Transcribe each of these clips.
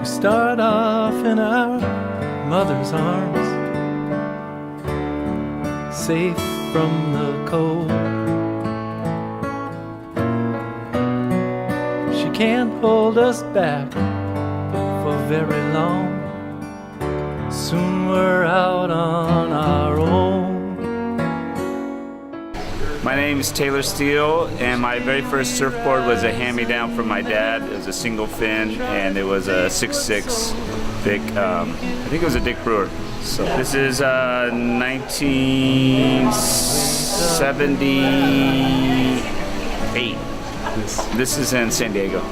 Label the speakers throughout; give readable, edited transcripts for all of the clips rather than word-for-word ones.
Speaker 1: We start off in our mother's arms, safe from the cold. She can't hold us back for very long. Soon we're out on our own.
Speaker 2: My name is Taylor Steele, and my very first surfboard was a hand-me-down from my dad. It was a single fin, and it was a 6'6" thick, I think it was a Dick Brewer. So this is 1978. This is in San Diego.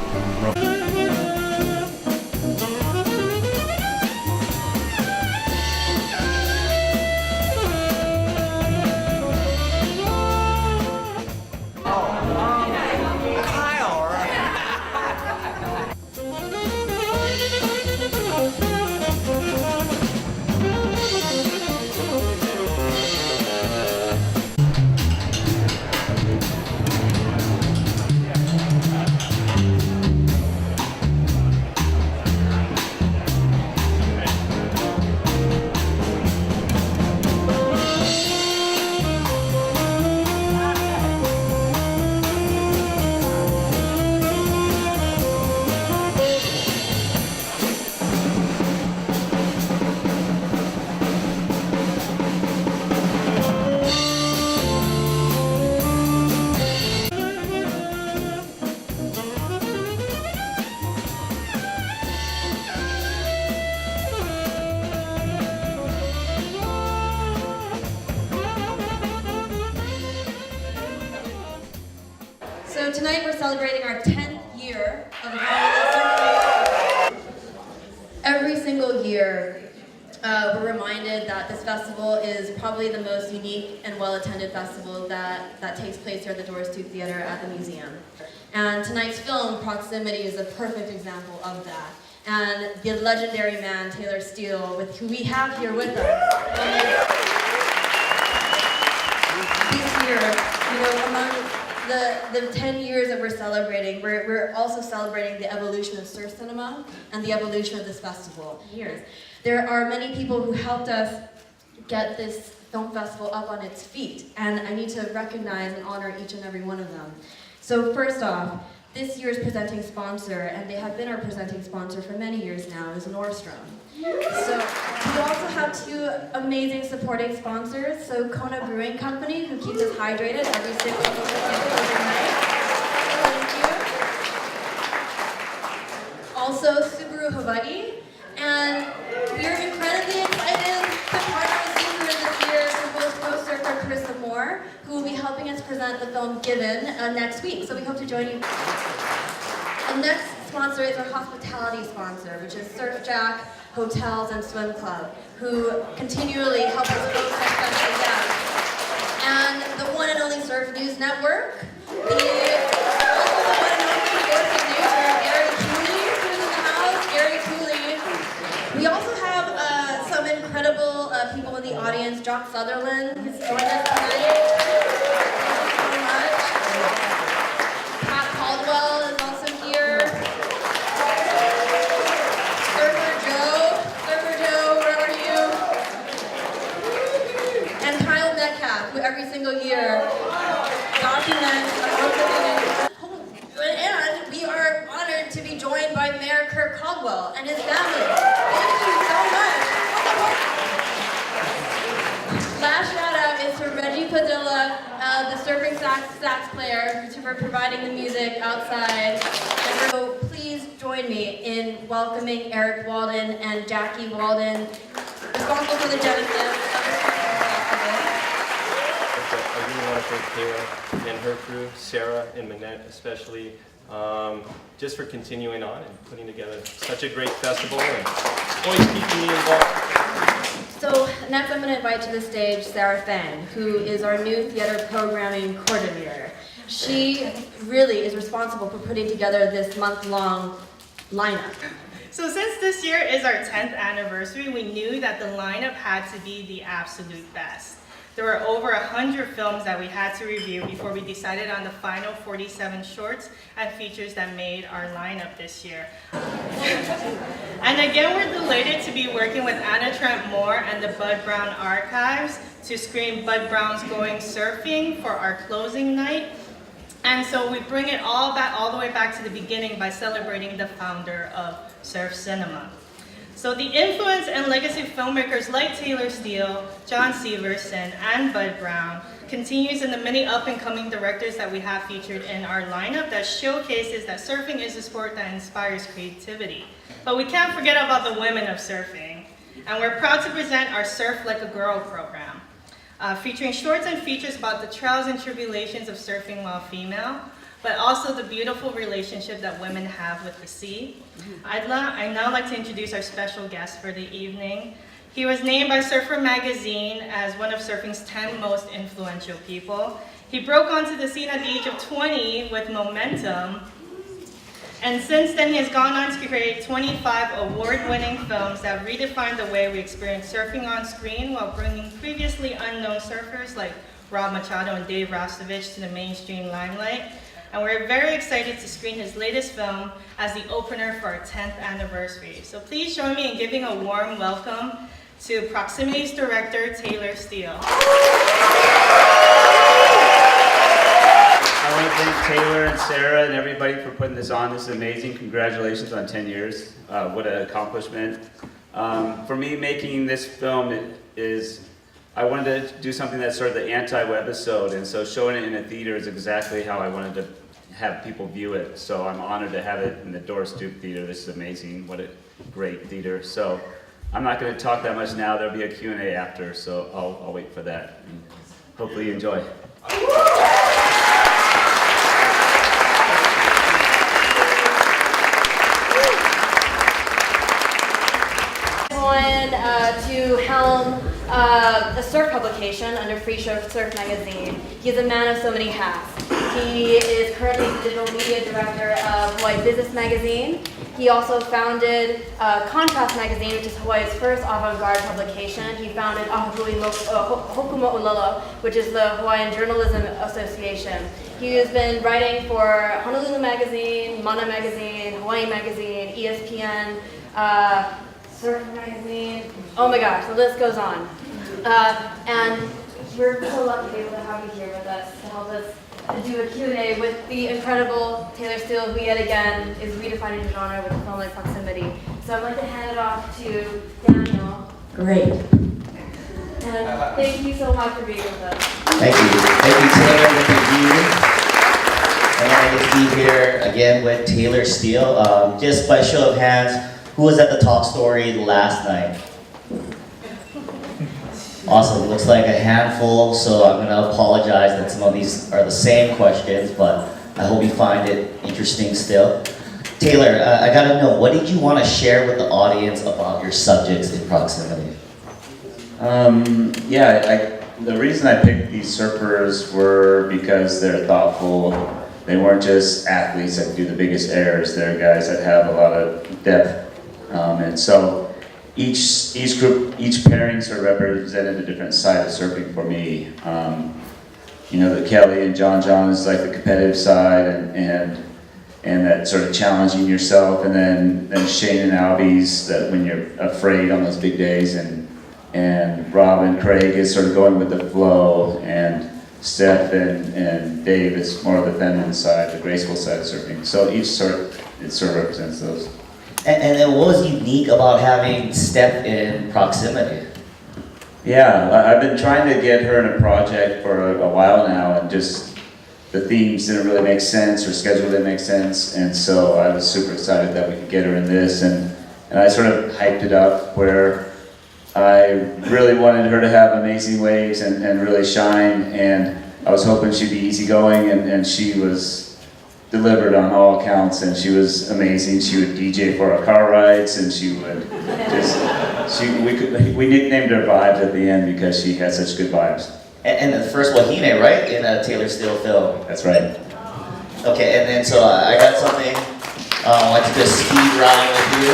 Speaker 3: So tonight we're celebrating our 10th year of the Honolulu Surf Film Festival. Every single year, we're reminded that this festival is probably the most unique and well-attended festival that takes place here at the Doris Duke Theatre at the museum. And tonight's film, Proximity, is a perfect example of that. And the legendary man, Taylor Steele, who we have here with us. This year, among the 10 years that we're celebrating, we're also celebrating the evolution of surf cinema and the evolution of this festival. There are many people who helped us get this film festival up on its feet, and I need to recognize and honor each and every one of them. So first off, this year's presenting sponsor, and they have been our presenting sponsor for many years now, is Nordstrom. So we also have two amazing supporting sponsors. So Kona Brewing Company, who keeps us hydrated every single night. Thank you. Also Subaru Hawaii, and we're incredibly excited to partner with Subaru this year to host pro surfer Carissa Moore, who will be helping us present the film Given next week. So we hope to join you. The next sponsor is our hospitality sponsor, which is Surf Jack Hotels and Swim Club, who continually help us host our special guests. And the one and only Surf News Network, also the one and only Voice of Nature, Gary Cooley, who's in the house, Gary Cooley. We also have some incredible people in the audience. Jock Sutherland, who's joined us tonight. Thank you so much. Pat Caldwell is also here. Surfer Joe, where are you? And Kyle Metcalf, who every single year documents and we are honored to be joined by Mayor Kirk Caldwell and his family. Thank you so much. Last shout out is to Reggie Padilla, the surfing sax player, for providing the music outside. And so please join me in welcoming Eric Walden and Jackie Walden, responsible for the genesis of the festival.
Speaker 4: I really want to thank Kayla and her crew, Sarah and Manette especially, just for continuing on and putting together such a great festival and always keeping me involved.
Speaker 3: So next I'm going to invite to the stage Sarah Fang, who is our new theater programming coordinator. She really is responsible for putting together this month-long lineup.
Speaker 5: So since this year is our 10th anniversary, we knew that the lineup had to be the absolute best. There were over 100 films that we had to review before we decided on the final 47 shorts and features that made our lineup this year. And again, we're delighted to be working with Anna Trent Moore and the Bud Brown Archives to screen Bud Brown's Going Surfing for our closing night. And so we bring it all the way back to the beginning by celebrating the founder of surf cinema. So the influence and legacy of filmmakers like Taylor Steele, John Severson, and Bud Brown continues in the many up-and-coming directors that we have featured in our lineup that showcases that surfing is a sport that inspires creativity. But we can't forget about the women of surfing. And we're proud to present our Surf Like a Girl program, featuring shorts and features about the trials and tribulations of surfing while female, but also the beautiful relationship that women have with the sea. I'd now like to introduce our special guest for the evening. He was named by Surfer Magazine as one of surfing's 10 most influential people. He broke onto the scene at the age of 20 with Momentum, and since then he has gone on to create 25 award-winning films that redefine the way we experience surfing on screen while bringing previously unknown surfers like Rob Machado and Dave Rastovich to the mainstream limelight. And we're very excited to screen his latest film as the opener for our 10th anniversary. So please join me in giving a warm welcome to Proximity's director, Taylor Steele.
Speaker 2: I want to thank Taylor and Sarah and everybody for putting this on. This is amazing. Congratulations on 10 years. What an accomplishment. For me, making this film is, I wanted to do something that's sort of the anti-webisode, and so showing it in a theater is exactly how I wanted to have people view it. So I'm honored to have it in the Doris Duke Theatre. This is amazing. What a great theater. So I'm not going to talk that much now. There'll be a Q&A after, so I'll wait for that. And hopefully you enjoy.
Speaker 3: To helm a surf publication under Free Surf Magazine. He's a man of so many hats. He is currently the digital media director of Hawaii Business Magazine. He also founded Contrast Magazine, which is Hawaii's first avant-garde publication. He founded Hokumo'ulelo, which is the Hawaiian Journalism Association. He has been writing for Honolulu Magazine, Mana Magazine, Hawaii Magazine, ESPN, Surf Magazine, oh my gosh, the list goes on. And we're so lucky to be able to have you here with us to help us do a Q&A with the incredible Taylor Steele, who yet again is redefining the genre with a film like Proximity. So I'd like to hand it off to Daniel.
Speaker 6: Great.
Speaker 3: And thank you so much for being with us.
Speaker 6: Thank you. Thank you, Taylor. Thank you. And I get to be here again with Taylor Steele. Just by show of hands, who was at the Talk Story last night? Awesome, looks like a handful, so I'm gonna apologize that some of these are the same questions, but I hope you find it interesting still. Taylor, I gotta know, what did you want to share with the audience about your subjects in Proximity?
Speaker 2: The reason I picked these surfers were because they're thoughtful. They weren't just athletes that do the biggest errors. They're guys that have a lot of depth. And so each group, each pairing sort of represented a different side of surfing for me. The Kelly and John is like the competitive side and that sort of challenging yourself, and then Shane and Albie's that when you're afraid on those big days, and Rob and Craig is sort of going with the flow, and Steph and Dave is more of the feminine side, the graceful side of surfing. So each sort represents those.
Speaker 6: And then what was unique about having Steph in Proximity?
Speaker 2: Yeah, I've been trying to get her in a project for a while now, and just the themes didn't really make sense, or schedule didn't make sense, and so I was super excited that we could get her in this, and I sort of hyped it up where I really wanted her to have amazing waves and really shine, and I was hoping she'd be easygoing, and she was delivered on all accounts, and she was amazing. She would DJ for our car rides, and she would we nicknamed her Vibes at the end because she had such good vibes.
Speaker 6: And the first Wahine, right, in a Taylor Steele film?
Speaker 2: That's right.
Speaker 6: Okay, and then so I got something, I want to just speed round with you,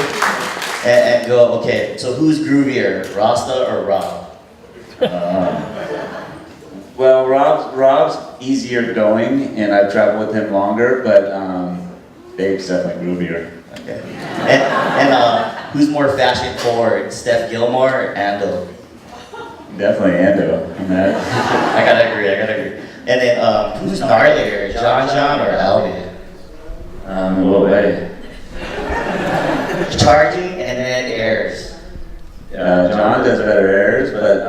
Speaker 6: and go, okay, so who's groovier, Rasta or Rob?
Speaker 2: Well, Rob's easier going, and I've traveled with him longer, but Dave's definitely groovier.
Speaker 6: Okay. And who's more fashion forward, Steph Gilmore or Ando?
Speaker 2: Definitely Ando on that.
Speaker 6: I gotta agree. And then who's gnarlier, John or Albie?
Speaker 2: In what way?
Speaker 6: Charging and then airs.
Speaker 2: John does better airs, but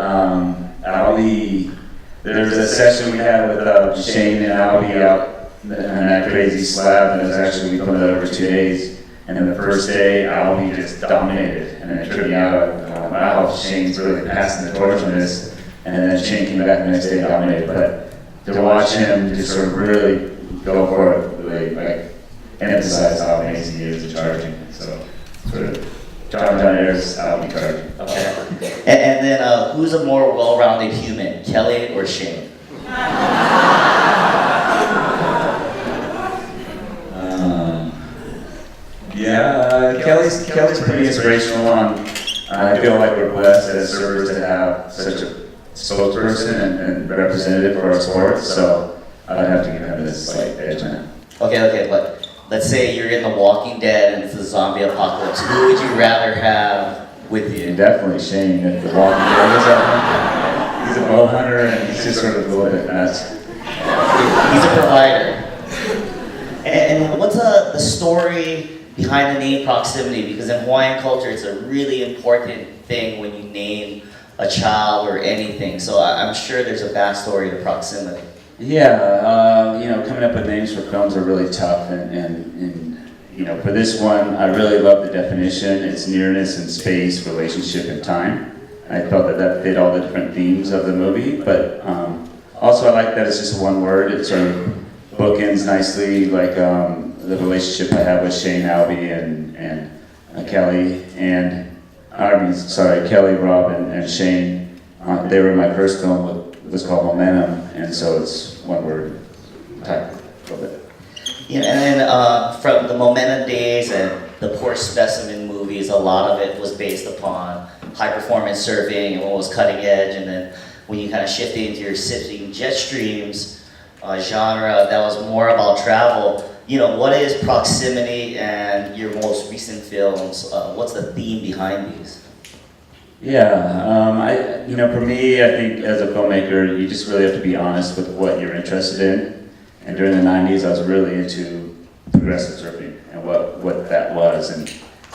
Speaker 2: Albie, there was a session we had with Shane and Albie out in that crazy slab, and it was actually, we put it over 2 days. And then the first day, Albie just dominated, and it tripped me out. Wow, Shane's really passing the torch on this. And then Shane came back the next day and dominated. But to watch him just sort of really go for it, really like emphasize how amazing he is at charging. So sort of John airs, Albie charging.
Speaker 6: Okay. And then who's a more well-rounded human, Kelly or Shane?
Speaker 2: Yeah, Kelly's pretty inspirational. I feel like we're blessed as surfers to have such a spokesperson and representative for our sport, so I'd have to give him this slight edge on it.
Speaker 6: Okay, but let's say you're in The Walking Dead and it's a zombie apocalypse. Who would you rather have with you?
Speaker 2: Definitely Shane, if The Walking Dead is up. He's a bow hunter and he's just sort of a little bit nuts.
Speaker 6: He's a provider. And what's the story behind the name Proximity? Because in Hawaiian culture, it's a really important thing when you name a child or anything. So I'm sure there's a backstory to Proximity.
Speaker 2: Yeah, coming up with names for films are really tough, and for this one, I really love the definition. It's nearness in space, relationship, and time. I felt that fit all the different themes of the movie, but also I like that it's just one word. It sort of bookends nicely, like the relationship I have with Shane, Albie, and Kelly, Kelly, Rob, and Shane. They were in my first film. It was called Momentum, and so it's one word type a little bit.
Speaker 6: Yeah, and then from the Momentum days and the Poor Specimen movies, a lot of it was based upon high performance surfing and what was cutting edge, and then when you kind of shifted into your sifting jet streams genre, that was more about travel. What is Proximity and your most recent films? What's the theme behind these?
Speaker 2: Yeah, for me, I think as a filmmaker, you just really have to be honest with what you're interested in. And during the 90s, I was really into progressive surfing and what that was.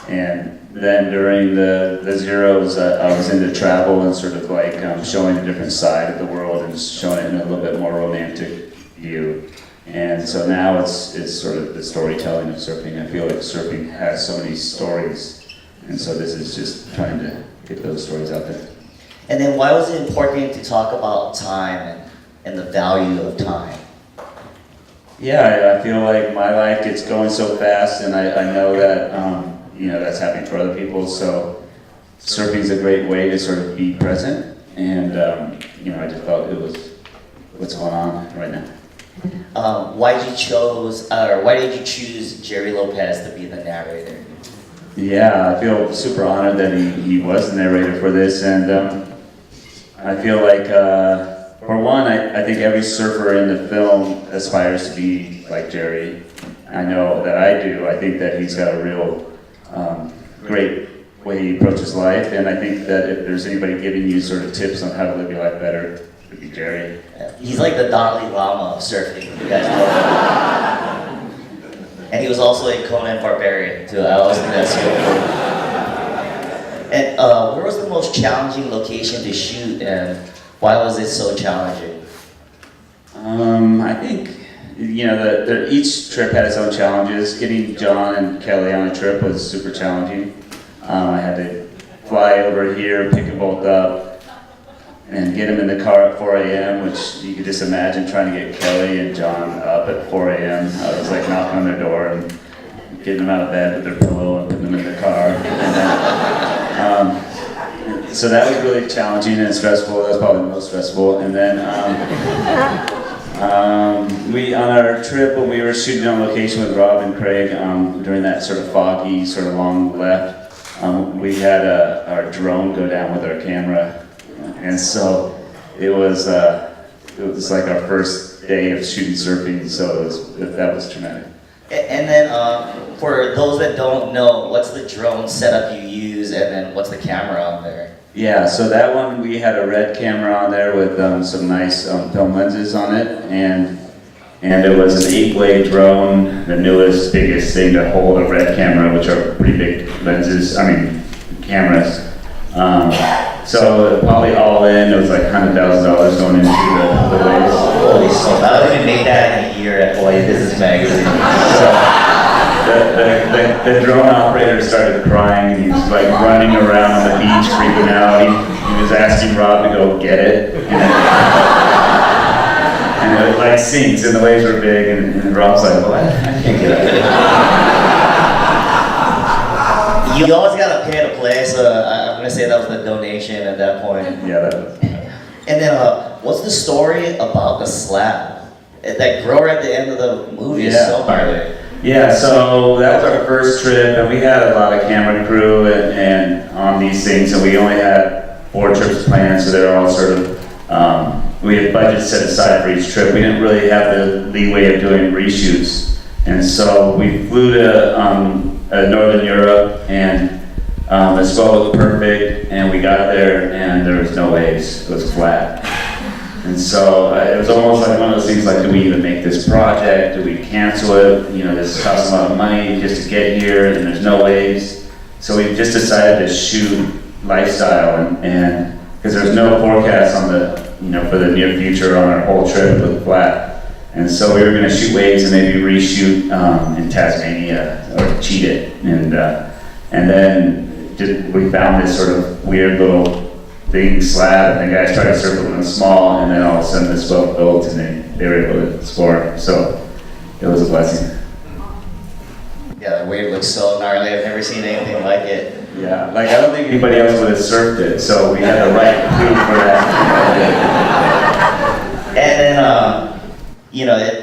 Speaker 2: And then during the zeros, I was into travel and sort of like showing a different side of the world and showing it in a little bit more romantic view. And so now it's sort of the storytelling of surfing. I feel like surfing has so many stories. And so this is just trying to get those stories out there.
Speaker 6: And then why was it important to talk about time and the value of time?
Speaker 2: Yeah, I feel like my life gets going so fast, and I know that that's happening for other people. So surfing is a great way to sort of be present, and I just felt it was what's going on right now.
Speaker 6: Why did you choose Jerry Lopez to be the narrator?
Speaker 2: Yeah, I feel super honored that he was the narrator for this, and I feel like, for one, I think every surfer in the film aspires to be like Jerry. I know that I do. I think that he's got a real great way he approaches life, and I think that if there's anybody giving you sort of tips on how to live your life better, it would be Jerry.
Speaker 6: He's like the Dalai Lama of surfing, you guys know that. And he was also in Conan Barbarian, too. I always think that's so cool. And where was the most challenging location to shoot, and why was it so challenging?
Speaker 2: I think, each trip had its own challenges. Getting John and Kelly on a trip was super challenging. I had to fly over here, pick them both up, and get them in the car at 4 a.m., which you could just imagine trying to get Kelly and John up at 4 a.m. I was like knocking on their door and getting them out of bed with their pillow and putting them in the car. And so that was really challenging and stressful. That was probably the most stressful. And then on our trip, when we were shooting on location with Rob and Craig, during that sort of foggy, sort of long left, we had our drone go down with our camera. And so it was it was like our first day of shooting surfing, so that was traumatic.
Speaker 6: And then for those that don't know, what's the drone setup you use, and then what's the camera on there?
Speaker 2: Yeah, so that one we had a red camera on there with some nice film lenses on it, and it was an 8-blade drone, the newest, biggest thing to hold a red camera, which are pretty big lenses, cameras. So probably all in, it was like $100,000 going into the waves.
Speaker 6: Holy smokes, I don't even make that in a year at Hawaii Business Magazine.
Speaker 2: The drone operator started crying, and he was like running around on the beach freaking out. He was asking Rob to go get it. And it like sinks, and the waves were big, and Rob's like, what? I can't get it.
Speaker 6: You always gotta pay to play, so I'm gonna say that was the donation at that point.
Speaker 2: Yeah, that was.
Speaker 6: And then, what's the story about the slab? That grower at the end of the movie is so gnarly.
Speaker 2: Yeah, so that was our first trip, and we had a lot of camera crew and on these things, and we only had 4 trips planned, so they're all sort of, we had budgets set aside for each trip. We didn't really have the leeway of doing reshoots, and so we flew to Northern Europe, and the swell was perfect, and we got there, and there was no waves. It was flat. And so it was almost like one of those things like, do we even make this project? Do we cancel it? You know, this costs a lot of money just to get here, and there's no waves. So we just decided to shoot lifestyle, and because there's no forecast on for the near future on our whole trip with flat. And so we were going to shoot waves and maybe reshoot in Tasmania or cheat it, and then we found this sort of weird little big slab, and the guys tried to surf it when it was small, and then all of a sudden this boat built, and they were able to explore. So it was a blessing.
Speaker 6: Yeah, the wave looks so gnarly. I've never seen anything like it.
Speaker 2: Yeah, like I don't think anybody else would have surfed it, so we had the right crew for that.
Speaker 6: And then,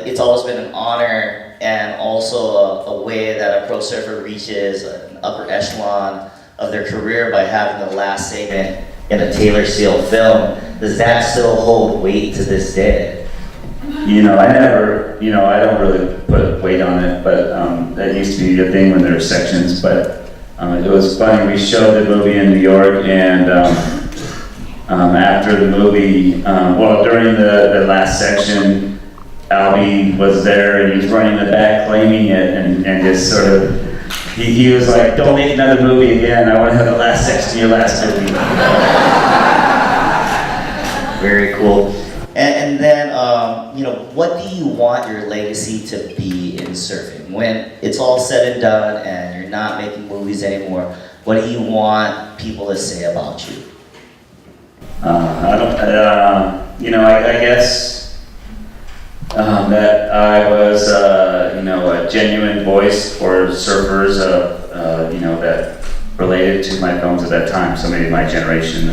Speaker 6: it's always been an honor and also a way that a pro surfer reaches an upper echelon of their career by having the last segment in a Taylor Steele film. Does that still hold weight to this day?
Speaker 2: I don't really put weight on it, but that used to be a thing when there were sections, but it was funny. We showed the movie in New York, and after the movie, during the last section, Albie was there, and he was running the back claiming it, and just sort of, he was like, don't make another movie again, I want to have the last section of your last movie.
Speaker 6: Very cool. And then, what do you want your legacy to be in surfing? When it's all said and done and you're not making movies anymore, what do you want people to say about you?
Speaker 2: I guess that I was, a genuine voice for surfers, that related to my films at that time, so maybe my generation.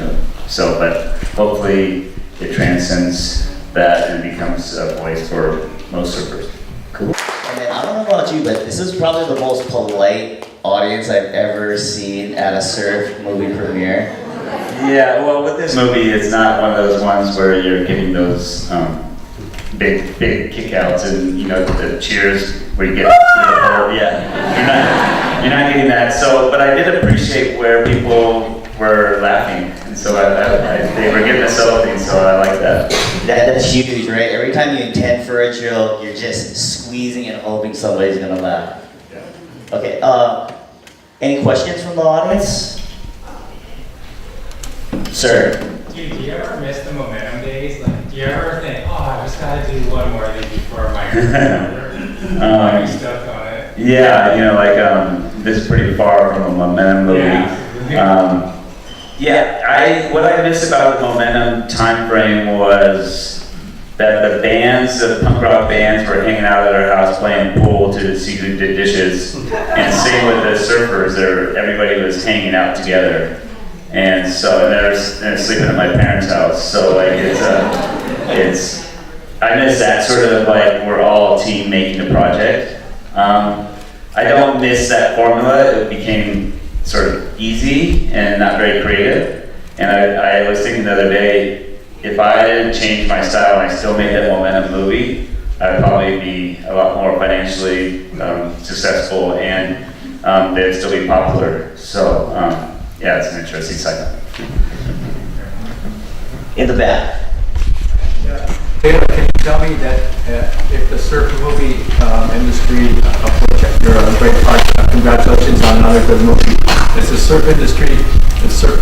Speaker 2: But hopefully it transcends that and becomes a voice for most surfers.
Speaker 6: Cool. And then, I don't know about you, but this is probably the most polite audience I've ever seen at a surf movie premiere.
Speaker 2: Yeah, well, with this movie, it's not one of those ones where you're getting those big kickouts and the cheers where you get through the whole. Yeah, you're not getting that. So, but I did appreciate where people were laughing, and so they were giving us something. So I like that.
Speaker 6: That's huge, right? Every time you intend for a joke, you're just squeezing and hoping somebody's gonna laugh.
Speaker 2: Yeah.
Speaker 6: Okay. Any questions from the audience? Sir.
Speaker 7: Dude, do you ever miss the momentum days? Like, do you ever think, I just gotta do one more thing before my career? Are you stuck on it?
Speaker 2: Yeah, this is pretty far from a momentum movie.
Speaker 7: Yeah.
Speaker 2: What I miss about the momentum time frame was that the punk rock bands were hanging out at our house playing pool to see who did dishes, and same with the surfers. Everybody was hanging out together. And so they're sleeping at my parents' house. So like I miss that sort of like we're all a team making a project. I don't miss that formula. It became sort of easy and not very creative. And I was thinking the other day, if I didn't change my style and I still made that momentum movie, I'd probably be a lot more financially successful, and they'd still be popular. So yeah, it's an interesting cycle.
Speaker 6: In the back.
Speaker 1: Taylor, can you tell me that if the surf movie industry, of which you're a great part, congratulations on another good movie, is the surf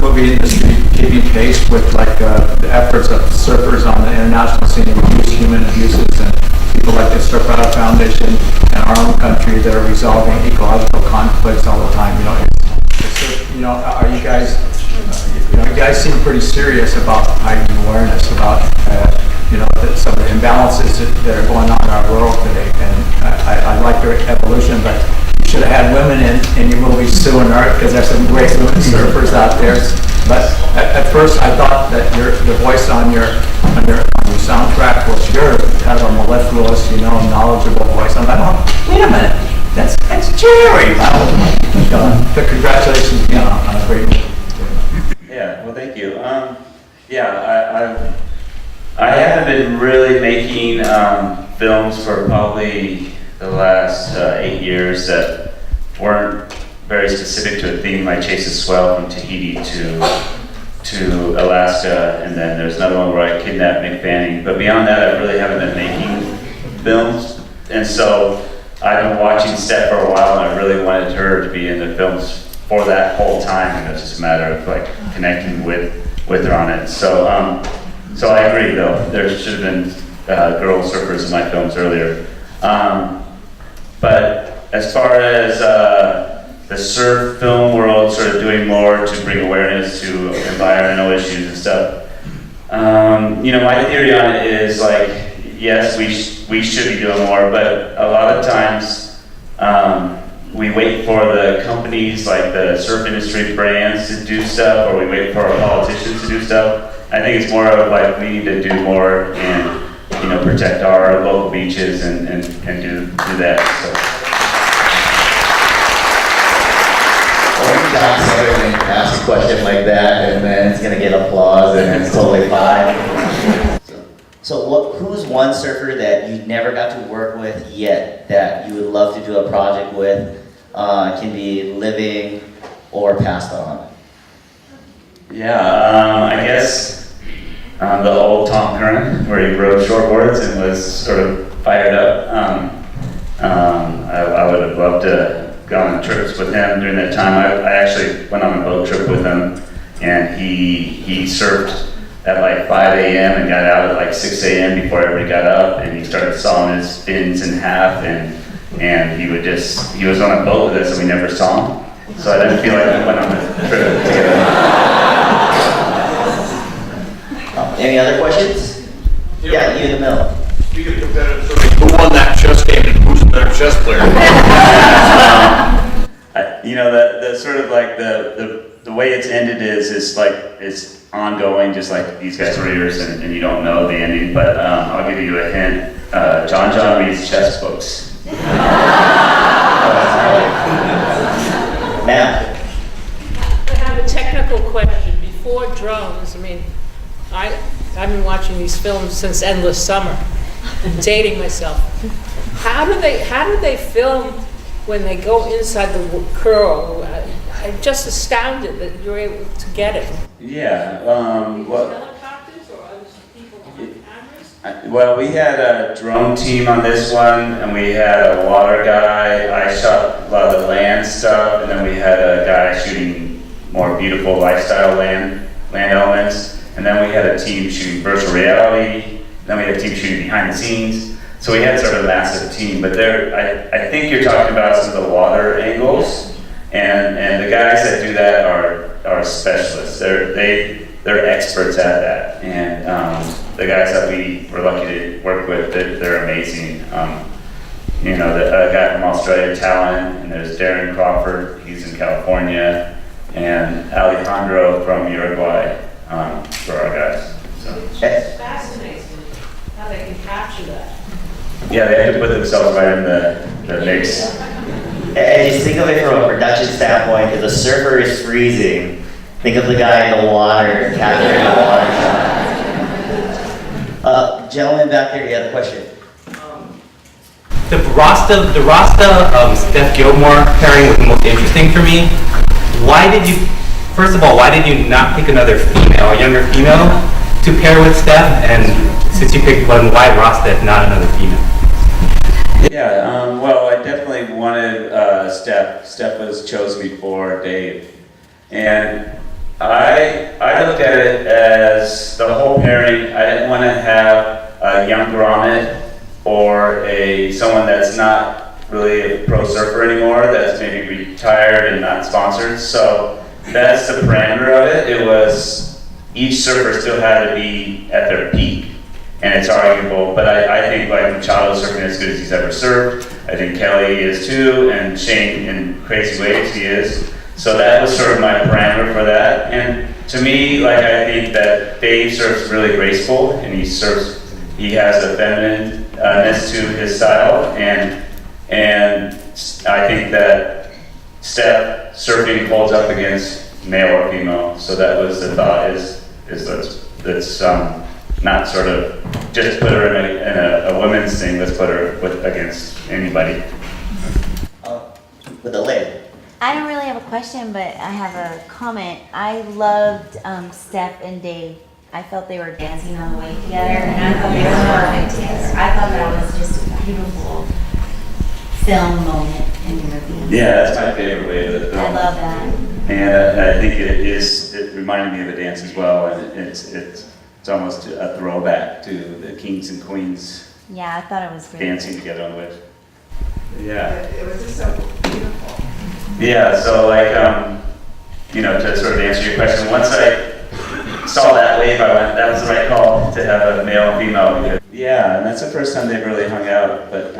Speaker 1: movie industry keeping pace with like the efforts of surfers on the international scene to reduce human abuses, and people like the Surf Out Foundation in our own country that are resolving ecological conflicts all the time? Are you guys, you guys seem pretty serious about heightening awareness about some of the imbalances that are going on in our world today, and I like your evolution, but you should have had women in your movie sooner, because there's some great women surfers out there. But at first I thought that the voice on your soundtrack was yours, kind of a mellifluous, knowledgeable voice. I'm like, oh, wait a minute, that's Jerry. But congratulations again on a great movie.
Speaker 2: Yeah, well, thank you. I haven't been really making films for probably the last 8 years that weren't very specific to a theme. I chased a swell from Tahiti to Alaska, and then there's another one where I kidnapped Mick Fanning. But beyond that, I really haven't been making films, and so I've been watching Steph for a while, and I really wanted her to be in the films for that whole time, and it was just a matter of like connecting with her on it. So I agree, though. There should have been girl surfers in my films earlier. But as far as the surf film world sort of doing more to bring awareness to environmental issues and stuff, my theory on it is like, yes, we should be doing more, but a lot of times we wait for the companies like the surf industry brands to do stuff, or we wait for our politicians to do stuff. I think it's more of like we need to do more and protect our local beaches and do that. So.
Speaker 6: Well, everything ask a question like that, and then it's gonna get applause, and it's totally fine. So who's one surfer that you never got to work with yet that you would love to do a project with? Can be living or passed on.
Speaker 2: Yeah, I guess the old Tom Curran, where he rode shortboards and was sort of fired up. I would have loved to go on trips with him during that time. I actually went on a boat trip with him, and he surfed at like 5 a.m. and got out at like 6 a.m. before everybody got up, and he started sawing his fins in half, and he was on a boat with us and we never saw him. So I didn't feel like we went on a trip together.
Speaker 6: Any other questions? Yeah, you in the middle.
Speaker 8: Speaking of competitive swimming, who won that chess game and who's the better chess player?
Speaker 2: The sort of like the way it's ended is like it's ongoing, just like these guys' careers, and you don't know the ending. But I'll give you a hint. John reads chess books.
Speaker 6: Matt?
Speaker 9: I have a technical question. Before drones, I've been watching these films since Endless Summer. I'm dating myself. How do they film when they go inside the curl? I'm just astounded that you're able to get it.
Speaker 2: Yeah.
Speaker 9: Helicopters or other people on cameras?
Speaker 2: Well, we had a drone team on this one, and we had a water guy. I shot a lot of the land stuff, and then we had a guy shooting more beautiful lifestyle land elements, and then we had a team shooting virtual reality, and then we had a team shooting behind the scenes. So we had sort of a massive team, but I think you're talking about some of the water angles, and the guys that do that are specialists. They're experts at that, and the guys that we were lucky to work with, they're amazing. The guy from Australia, Talon, and there's Darren Crawford, he's in California, and Alejandro from Uruguay for our guys. So.
Speaker 9: It's fascinating how they can capture that.
Speaker 2: Yeah, they have to put themselves right in the mix.
Speaker 6: And just think of it from a production standpoint, if the surfer is freezing, think of the guy in the water capturing the water shot. Gentleman back there, you had a question.
Speaker 10: The Rasta Steph Gilmore pairing was the most interesting for me. First of all, why did you not pick another female, a younger female, to pair with Steph? And since you picked one, why Rasta if not another female?
Speaker 2: Yeah, well, I definitely wanted Steph. Steph was chose before Dave. And I looked at it as the whole pairing. I didn't want to have a young grommet or someone that's not really a pro surfer anymore, that's maybe retired and not sponsored. So that's the parameter of it. It was each surfer still had to be at their peak, and it's arguable. But I think like Machado's surfing as good as he's ever surfed. I think Kelly is too, and Shane in crazy waves he is. So that was sort of my parameter for that. And to me, like I think that Dave surfs really graceful, and he has a feminineness to his style, and I think that Steph surfing holds up against male or female. So that was the thought: is let's not sort of just put her in a women's thing. Let's put her against anybody.
Speaker 6: With the lid.
Speaker 11: I don't really have a question, but I have a comment. I loved Steph and Dave. I felt they were dancing on the way together, and I thought they were perfect together. I thought that was just a beautiful film moment in the movie.
Speaker 2: Yeah, that's my favorite way of the film.
Speaker 11: I love that.
Speaker 2: And I think it reminded me of a dance as well, and it's almost a throwback to the kings and queens
Speaker 11: Yeah, I thought it was great.
Speaker 2: dancing together on the wave. Yeah.
Speaker 12: It was just so beautiful.
Speaker 2: Yeah, so like, to sort of answer your question, once I saw that wave, I went, that was the right call to have a male and female. Yeah, and that's the first time they've really hung out, but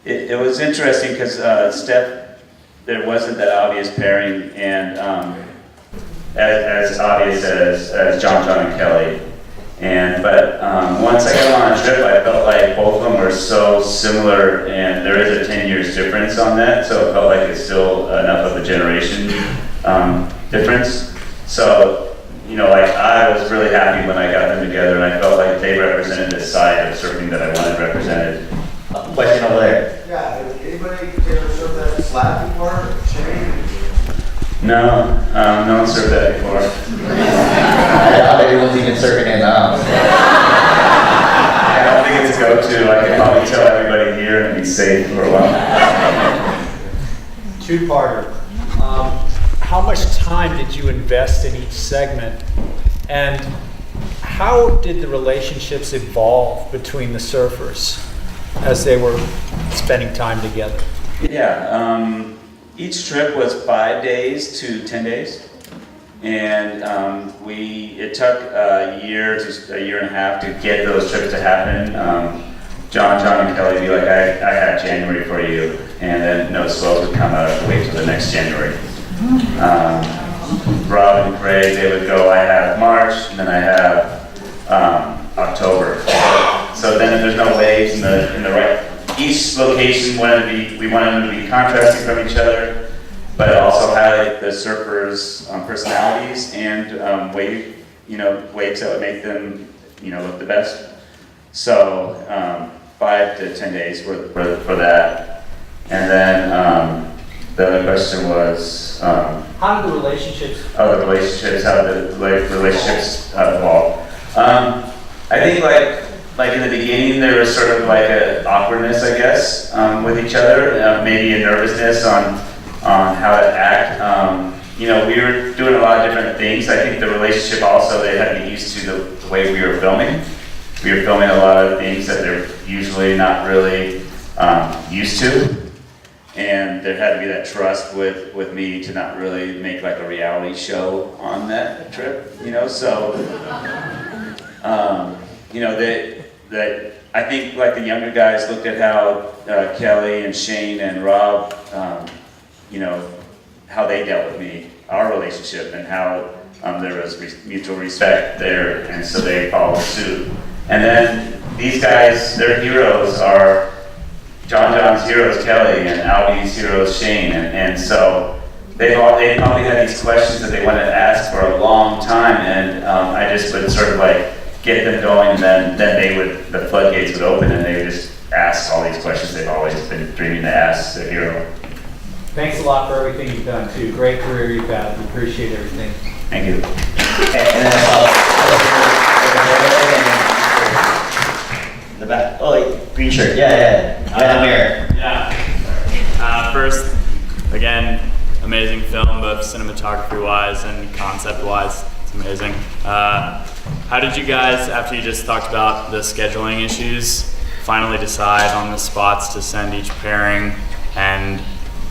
Speaker 2: it was interesting because Steph, there wasn't that obvious pairing, and as obvious as John and Kelly. But once I got on a trip, I felt like both of them were so similar, and there is a 10 years difference on that, so it felt like it's still enough of a generation difference. So, I was really happy when I got them together, and I felt like they represented this side of surfing that I wanted represented.
Speaker 6: Question over there.
Speaker 12: Yeah, anybody ever surfed that slab before? Shane?
Speaker 2: No, no one surfed that before.
Speaker 6: I doubt anyone's even surfing it now.
Speaker 2: I don't think it's a go-to. I can probably tell everybody here and be safe for a while.
Speaker 1: Two-parter. How much time did you invest in each segment, and how did the relationships evolve between the surfers as they were spending time together?
Speaker 2: Yeah, each trip was 5 days to 10 days, and it took a year to a year and a half to get those trips to happen. John and Kelly would be like, I had January for you, and then no swells would come out. I have to wait till the next January. Rob and Craig, they would go, I have March, and then I have October. So then if there's no waves in the right, each location we wanted them to be contrasting from each other, but also highlight the surfers' personalities and waves that would make them, look the best. So 5 to 10 days for that. And then the other question was,
Speaker 1: How did the relationships?
Speaker 2: How the relationships evolve. I think like in the beginning there was sort of like an awkwardness, I guess, with each other, maybe a nervousness on how to act. We were doing a lot of different things. I think the relationship also, they had to get used to the way we were filming. We were filming a lot of things that they're usually not really used to. And there had to be that trust with me to not really make like a reality show on that trip, so, that I think like the younger guys looked at how Kelly and Shane and Rob, how they dealt with me, our relationship, and how there was mutual respect there, and so they followed suit. And then these guys, their heroes are John's hero is Kelly, and Albie's hero is Shane, and so they probably had these questions that they wanted to ask for a long time, and I just would sort of like get them going, and then the floodgates would open, and they would just ask all these questions they've always been dreaming to ask their hero.
Speaker 1: Thanks a lot for everything you've done too. Great career you've had. We appreciate everything.
Speaker 2: Thank you.
Speaker 6: And then, in the back. Oh, wait, green shirt. Yeah. Mirror.
Speaker 13: First, again, amazing film, both cinematography-wise and concept-wise. It's amazing. How did you guys, after you just talked about the scheduling issues, finally decide on the spots to send each pairing? And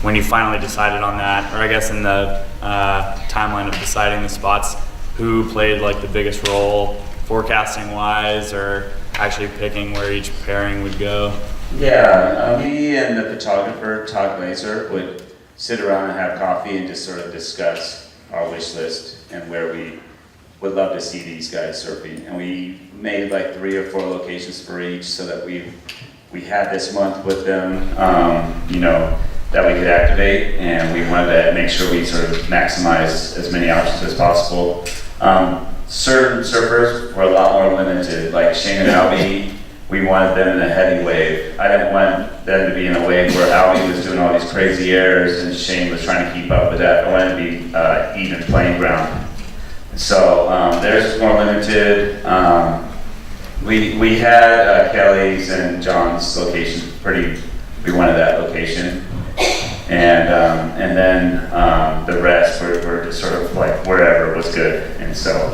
Speaker 13: when you finally decided on that, or I guess in the timeline of deciding the spots, who played like the biggest role, forecasting-wise, or actually picking where each pairing would go?
Speaker 2: Yeah, me and the photographer, Todd Glazer, would sit around and have coffee and just sort of discuss our wish list and where we would love to see these guys surfing. And we made like 3 or 4 locations for each, so that we had this month with them, you know, that we could activate, and we wanted to make sure we sort of maximize as many options as possible. Certain surfers were a lot more limited, like Shane and Albie. We wanted them in a heavy wave. I didn't want them to be in a wave where Albie was doing all these crazy airs and Shane was trying to keep up with that. I wanted to be even playing ground. So theirs was more limited. We had Kelly's and John's location we wanted that location. And then the rest were just sort of like wherever was good. And so,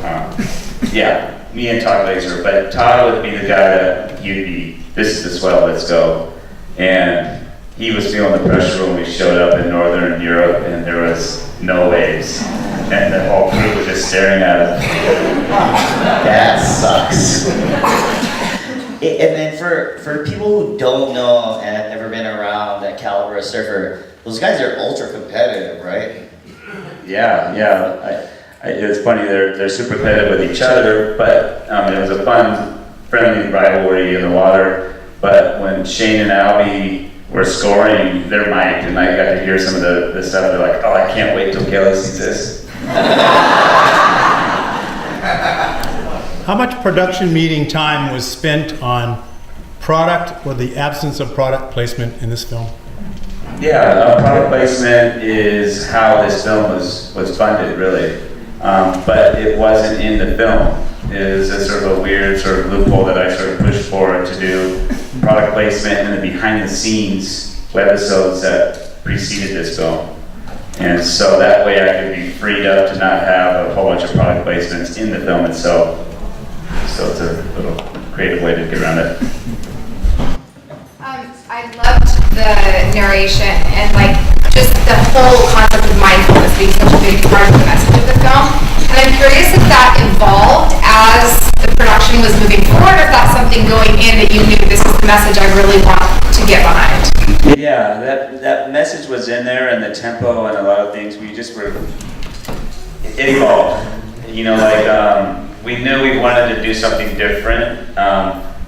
Speaker 2: yeah, me and Todd Glazer, but Todd would be the guy that he'd be, this is the swell, let's go. And he was feeling the pressure when we showed up in Northern Europe and there was no waves. And the whole crew was just staring at us.
Speaker 6: That sucks. And then for people who don't know and have never been around that caliber of surfer, those guys are ultra competitive, right?
Speaker 2: Yeah. It's funny, they're super competitive with each other, but it was a fun, friendly rivalry in the water. But when Shane and Albie were scoring, they're mic'd, and I got to hear some of the stuff. They're like, "Oh, I can't wait till Kelly sees this."
Speaker 14: How much production meeting time was spent on product or the absence of product placement in this film?
Speaker 2: Yeah, product placement is how this film was funded, really. But it wasn't in the film. It was a sort of a weird sort of loophole that I sort of pushed forward to do product placement in the behind the scenes webisodes that preceded this film. And so that way I could be freed up to not have a whole bunch of product placements in the film itself. So it's a little creative way to get around it.
Speaker 15: I loved the narration and like just the whole concept of mindfulness being such a big part of the message of the film. And I'm curious if that evolved as the production was moving forward, or if that's something going in that you knew this is the message I really want to get behind.
Speaker 2: Yeah, that message was in there, and the tempo and a lot of things, it evolved. You know, like we knew we wanted to do something different.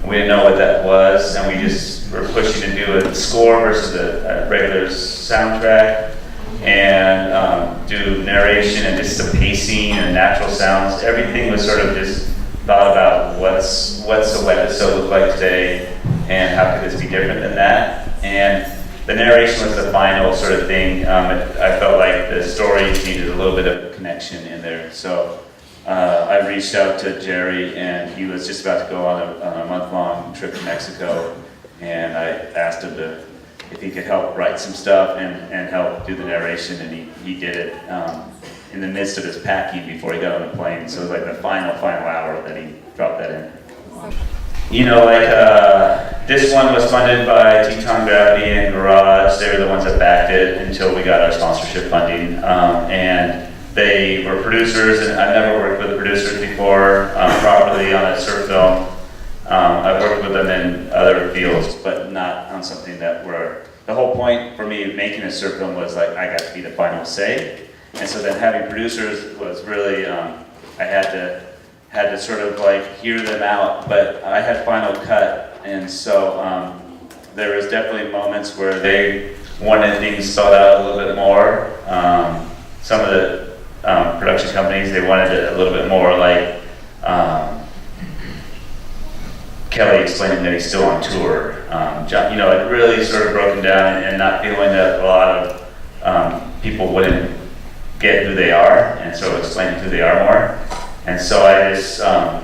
Speaker 2: We didn't know what that was, and we just were pushing to do a score versus a regular soundtrack, and do narration and just the pacing and natural sounds. Everything was sort of just thought about what's the webisode look like today, and how could this be different than that? And the narration was the final sort of thing. I felt like the stories needed a little bit of connection in there, so. I reached out to Jerry, and he was just about to go on a month-long trip to Mexico, and I asked him if he could help write some stuff and help do the narration, and he did it in the midst of his packing before he got on the plane. So it was like the final hour that he dropped that in. You know, like this one was funded by Teton Gravity and Garage. They were the ones that backed it until we got our sponsorship funding, and they were producers, and I've never worked with producers before properly on a surf film. I've worked with them in other fields, but not on something that the whole point for me making a surf film was like I got to be the final say. And so then having producers was really, I had to sort of like hear them out, but I had final cut. And so there was definitely moments where they wanted things thought out a little bit more. Some of the production companies, they wanted it a little bit more like Kelly explaining that he's still on tour. John, it really sort of broken down and not feeling that a lot of people wouldn't get who they are, and so explaining who they are more. And so I just, I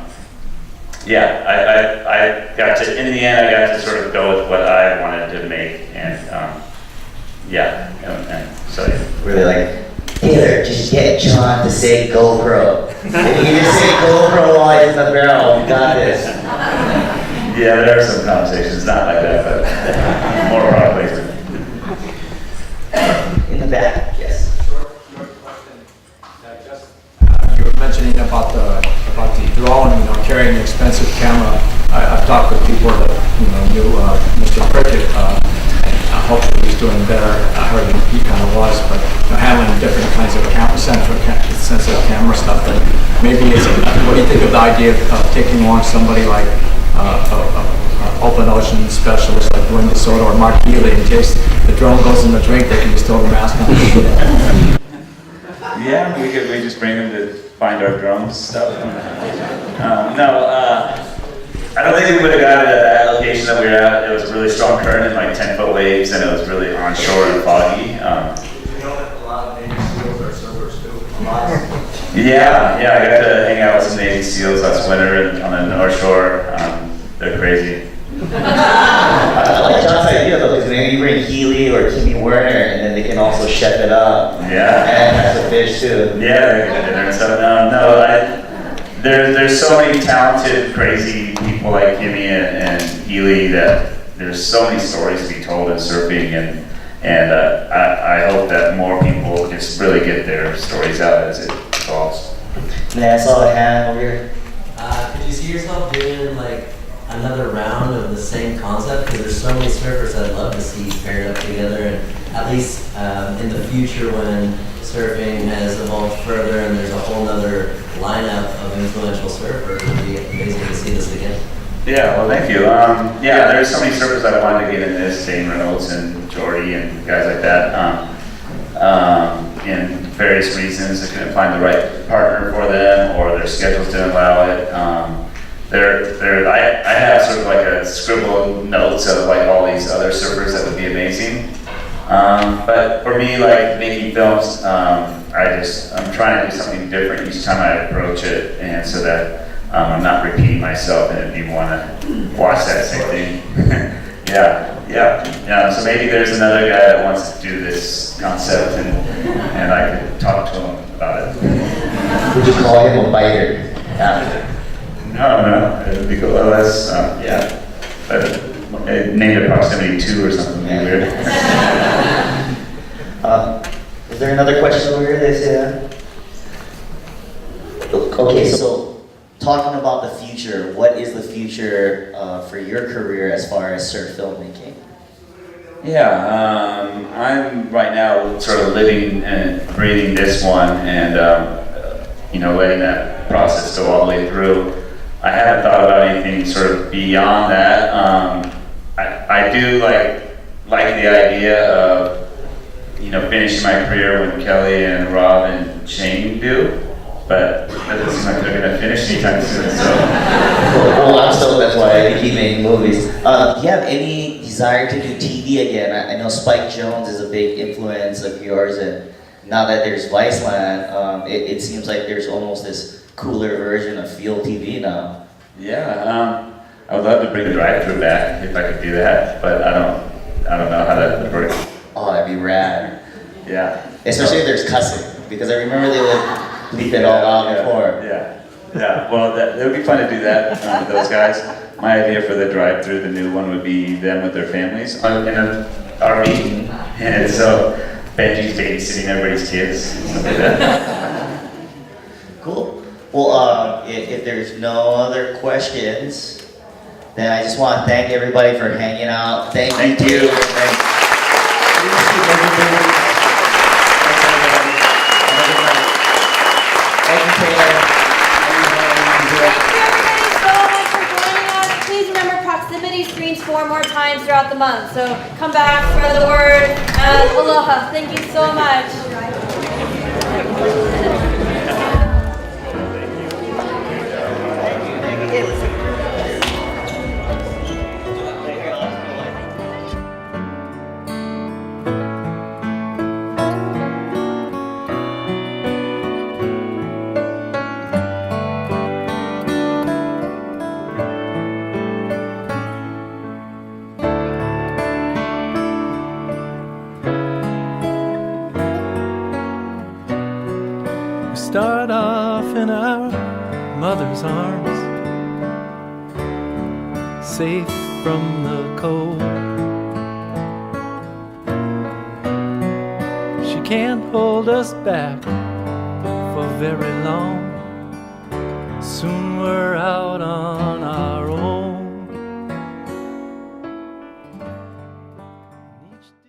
Speaker 2: got to, in the end, I got to sort of go with what I wanted to make, and so
Speaker 6: Really like, Taylor, just get John to say GoPro. If you can just say GoPro while he's in the barrel, you got this.
Speaker 2: Yeah, there are some conversations, not like that, but more product placement.
Speaker 6: In the back, yes.
Speaker 1: Short question. You were mentioning about the drone, carrying an expensive camera. I've talked with people that knew Mr. Pritchett. Hopefully he's doing better. I heard he kind of was, but handling different kinds of sensitive camera stuff. And maybe what do you think of the idea of taking on somebody like open ocean specialist like Dwayne DeSoto or Mark Healy, in case the drone goes in the drink, they can just throw the mask on?
Speaker 2: Yeah, we just bring them to find our drone stuff. I don't think we would have got it at the location that we were at. It was a really strong current and like 10-foot waves, and it was really onshore and foggy.
Speaker 12: You know that a lot of Navy SEALs are surfers too.
Speaker 2: Yeah, I got to hang out with some Navy SEALs last winter and on the North Shore. They're crazy.
Speaker 6: I like John's idea though, because maybe you bring Healy or Kimmy Werner, and then they can also chef it up.
Speaker 2: Yeah.
Speaker 6: And that's a fish too.
Speaker 2: Yeah, they can do dinner and stuff. There's so many talented, crazy people like Kimmy and Healy that there's so many stories to be told in surfing, and I hope that more people just really get their stories out as it evolves.
Speaker 6: Yeah, I saw a hand over here.
Speaker 16: Could you see yourself doing like another round of the same concept? Because there's so many surfers I'd love to see paired up together, and at least in the future when surfing has evolved further and there's a whole other lineup of influential surfers, it would be amazing to see this again.
Speaker 2: Yeah, well, thank you. There's so many surfers that I wanted to get in this, Dane Reynolds and Jordy and guys like that. In various reasons, I couldn't find the right partner for them, or their schedules didn't allow it. I have sort of like a scribble notes of like all these other surfers that would be amazing. But for me, like making films, I'm trying to do something different each time I approach it, and so that I'm not repeating myself, and if you want to watch that same thing. Yeah. So maybe there's another guy that wants to do this concept, and I could talk to him about it.
Speaker 6: Would you call him a biter?
Speaker 2: No, it would be cool. Less, name it Proximity 2 or something weird.
Speaker 6: Is there another question over here? Okay, so talking about the future, what is the future for your career as far as surf filmmaking?
Speaker 2: Yeah, I'm right now sort of living and breathing this one, and letting that process go all the way through. I haven't thought about anything sort of beyond that. I do like the idea of finishing my career when Kelly and Rob and Shane do, but that doesn't seem like they're going to finish anytime soon. So.
Speaker 6: Well, I'm still, that's why I keep making movies. Do you have any desire to do TV again? I know Spike Jonze is a big influence of yours, and now that there's Viceland, it seems like there's almost this cooler version of Field TV now.
Speaker 2: Yeah, I would love to bring the drive-thru back if I could do that, but I don't know how that would work.
Speaker 6: Oh, that'd be rad.
Speaker 2: Yeah.
Speaker 6: Especially if there's cussing, because I remember they would bleep it all out before.
Speaker 2: Yeah. Well, it would be fun to do that with those guys. My idea for the drive-thru, the new one, would be them with their families in an RV, and so Benji's babysitting everybody's kids, stuff like that.
Speaker 6: Cool. Well, if there's no other questions, then I just want to thank everybody for hanging out. Thank you. Thank you, Taylor.
Speaker 3: Please remember, proximity screens 4 more times throughout the month. So come back, spread the word, and aloha. Thank you so much.
Speaker 17: start off in our mother's arms, safe from the cold. She can't hold us back for very long. Soon we're out on